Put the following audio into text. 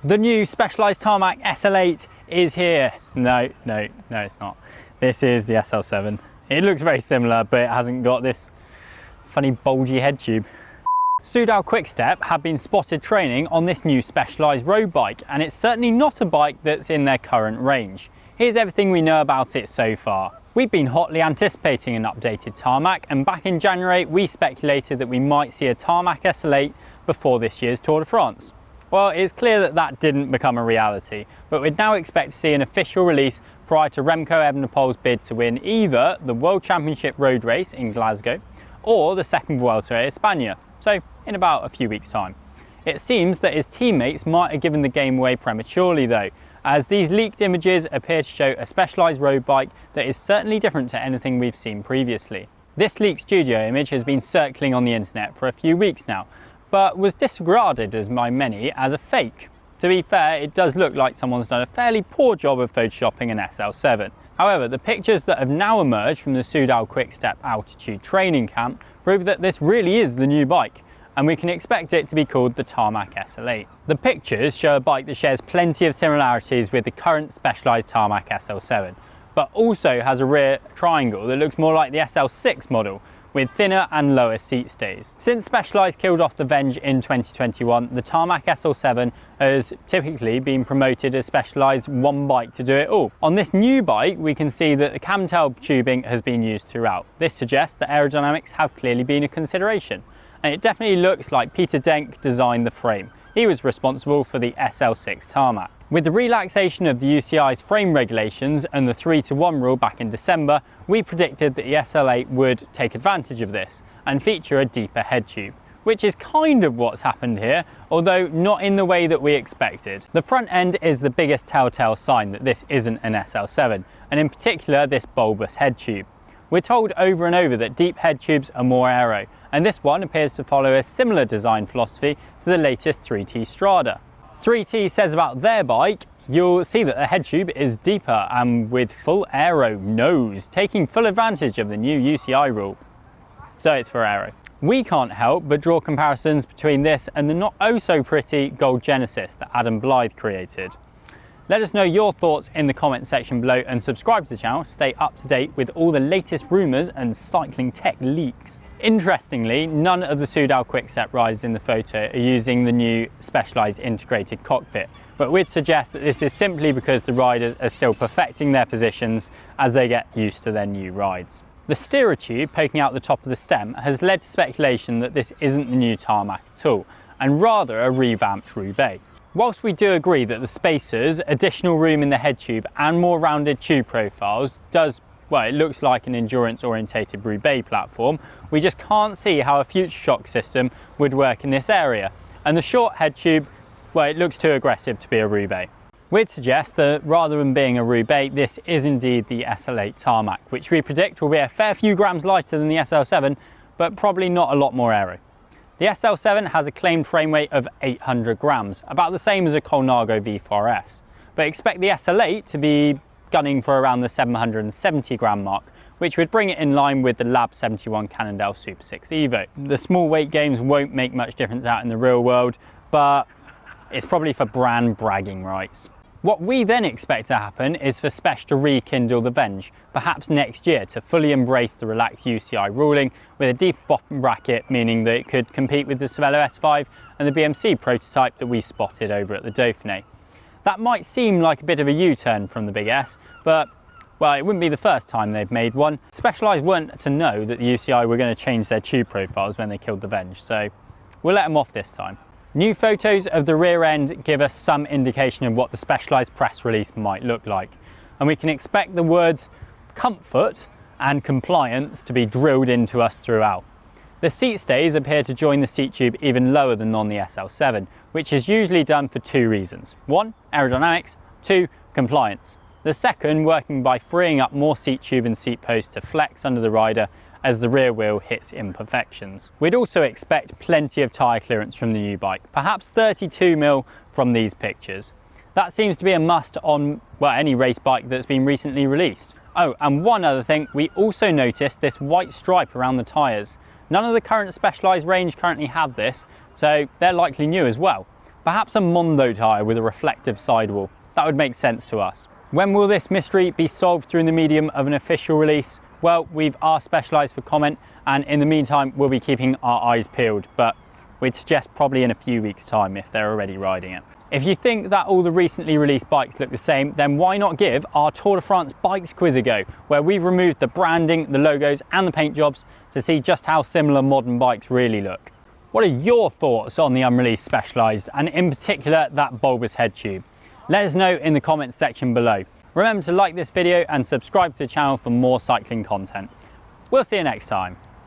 The new Specialized Tarmac SL8 is here. No, it's not. This is the SL7. It looks very similar, but it hasn't got this funny bulgy head tube. Soudal Quickstep have been spotted training on this new Specialized road bike, and it's certainly not a bike that's in their current range. Here's everything we know about it so far. We've been hotly anticipating an updated Tarmac, and back in January we speculated that we might see a Tarmac SL8 before this year's Tour de France. Well, it's clear that that didn't become a reality, but we'd now expect to see an official release prior to Remco Evenepoel's bid to win either the World Championship road race in Glasgow or the second Vuelta a España, so in about a few weeks' time. It seems that his teammates might have given the game away prematurely though, as these leaked images appear to show a Specialized road bike that is certainly different to anything we've seen previously. This leaked studio image has been circling on the internet for a few weeks now, but was disregarded as by many as a fake. To be fair, it does look like someone's done a fairly poor job of photoshopping an SL7. However, the pictures that have now emerged from the Soudal Quickstep altitude training camp prove that this really is the new bike, and we can expect it to be called the Tarmac SL8. The pictures show a bike that shares plenty of similarities with the current Specialized Tarmac SL7, but also has a rear triangle that looks more like the SL6 model, with thinner and lower seat stays. Since Specialized killed off the Venge in 2021, the Tarmac SL7 has typically been promoted as Specialized one bike to do it all. On this new bike, we can see that the camtail tubing has been used throughout. This suggests that aerodynamics have clearly been a consideration, and it definitely looks like Peter Denk designed the frame. He was responsible for the SL6 Tarmac. With the relaxation of the UCI's frame regulations and the 3-to-1 rule back in December, we predicted that the SL8 would take advantage of this and feature a deeper head tube, which is kind of what's happened here, although not in the way that we expected. The front end is the biggest telltale sign that this isn't an SL7, and in particular this bulbous head tube. We're told over and over that deep head tubes are more aero, and this one appears to follow a similar design philosophy to the latest 3T Strada. 3T says about their bike, you'll see that the head tube is deeper and with full aero nose, taking full advantage of the new UCI rule. So it's for aero. We can't help but draw comparisons between this and the not oh so pretty Gold Genesis that Adam Blythe created. Let us know your thoughts in the comment section below and subscribe to the channel to stay up to date with all the latest rumours and cycling tech leaks. Interestingly, none of the Soudal Quickstep riders in the photo are using the new Specialized integrated cockpit, but we'd suggest that this is simply because the riders are still perfecting their positions as they get used to their new rides. The steerer tube poking out the top of the stem has led to speculation that this isn't the new Tarmac at all, and rather a revamped Roubaix. Whilst we do agree that the spacers, additional room in the head tube and more rounded tube profiles it looks like an endurance-orientated Roubaix platform, we just can't see how a future shock system would work in this area. And the short head tube, it looks too aggressive to be a Roubaix. We'd suggest that rather than being a Roubaix, this is indeed the SL8 Tarmac, which we predict will be a fair few grams lighter than the SL7, but probably not a lot more aero. The SL7 has a claimed frame weight of 800 grams, about the same as a Colnago V4S, but expect the SL8 to be gunning for around the 770 gram mark, which would bring it in line with the Lab 71 Cannondale Super 6 Evo. The small weight games won't make much difference out in the real world, but it's probably for brand bragging rights. What we then expect to happen is for Spesh to rekindle the Venge, perhaps next year, to fully embrace the relaxed UCI ruling with a deep bottom bracket, meaning that it could compete with the Cervelo S5 and the BMC prototype that we spotted over at the Dauphiné. That might seem like a bit of a U-turn from the Big S, but it wouldn't be the first time they've made one. Specialized weren't to know that the UCI were going to change their tube profiles when they killed the Venge, so we'll let them off this time. New photos of the rear end give us some indication of what the Specialized press release might look like, and we can expect the words comfort and compliance to be drilled into us throughout. The seat stays appear to join the seat tube even lower than on the SL7, which is usually done for two reasons. One, aerodynamics, two, compliance. The second working by freeing up more seat tube and seat post to flex under the rider as the rear wheel hits imperfections. We'd also expect plenty of tyre clearance from the new bike, perhaps 32mm from these pictures. That seems to be a must on any race bike that's been recently released. Oh, and one other thing, we also noticed this white stripe around the tyres. None of the current Specialized range currently have this, so they're likely new as well. Perhaps a Mondo tyre with a reflective sidewall. That would make sense to us. When will this mystery be solved through the medium of an official release? Well, we've asked Specialized for comment, and in the meantime we'll be keeping our eyes peeled, but we'd suggest probably in a few weeks' time if they're already riding it. If you think that all the recently released bikes look the same, then why not give our Tour de France bikes quiz a go, where we've removed the branding, the logos and the paint jobs to see just how similar modern bikes really look. What are your thoughts on the unreleased Specialized, and in particular that bulbous head tube? Let us know in the comments section below. Remember to like this video and subscribe to the channel for more cycling content. We'll see you next time.